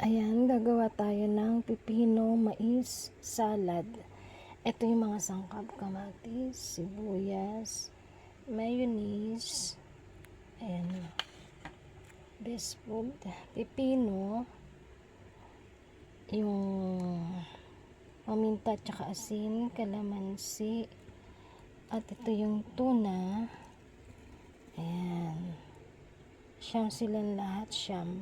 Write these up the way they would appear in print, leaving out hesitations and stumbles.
Ayan, gagawa tayo ng pipino mais salad. Ito yung mga sangkap: kamatis, sibuyas, mayonnaise, ayan, best food, pipino, yung paminta tsaka asin, kalamansi, at ito yung tuna. Ayan, siyam silang lahat, siyam.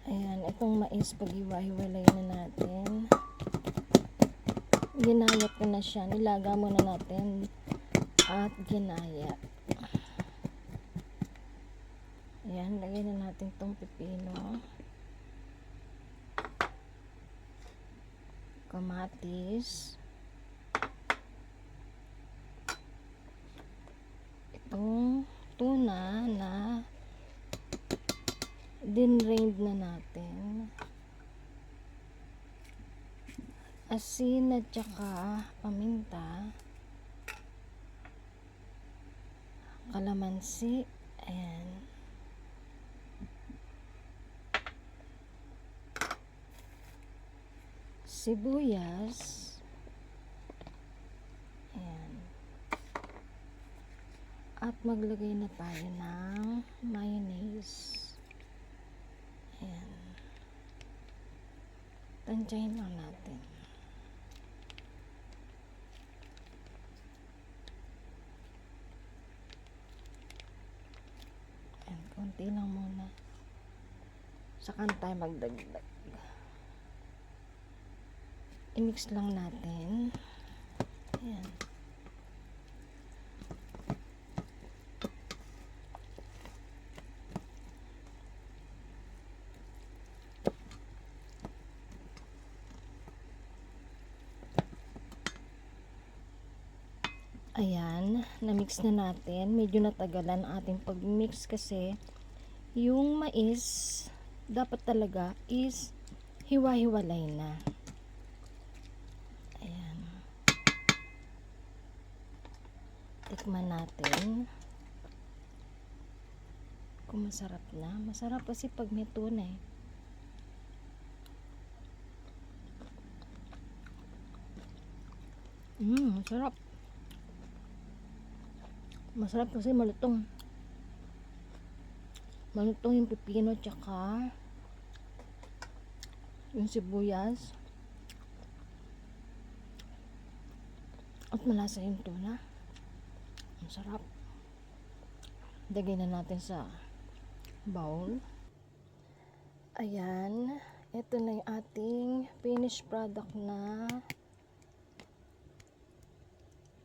Ayan, itong mais, pag-iwa-hiwalay na natin. Ginayat ko na siya. Nilaga muna natin at ginayat. Ayan, lagay na natin itong pipino, kamatis, itong tuna na din-drained na natin, asin at saka paminta, kalamansi, ayan, sibuyas, ayan, at maglagay na tayo ng mayonnaise. Ayan, tansyahin lang natin. Ayan, konti lang muna, saka tayo magdagdag. I-mix lang natin. Ayan. Ayan, na-mix na natin. Medyo natagalan ang ating pag-mix kasi yung mais dapat talaga is hiwa-hiwalay na. Ayan. Tikman natin kung masarap na. Masarap kasi pag may tuna eh. Masarap. Masarap kasi malutong. Malutong yung pipino tsaka yung sibuyas. At malasa yung tuna. Ang sarap. Lagay na natin sa bowl. Ayan. Ito na yung ating finished product na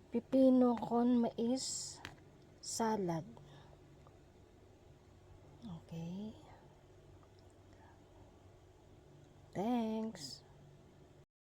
pipino con mais salad. Okay. Thanks.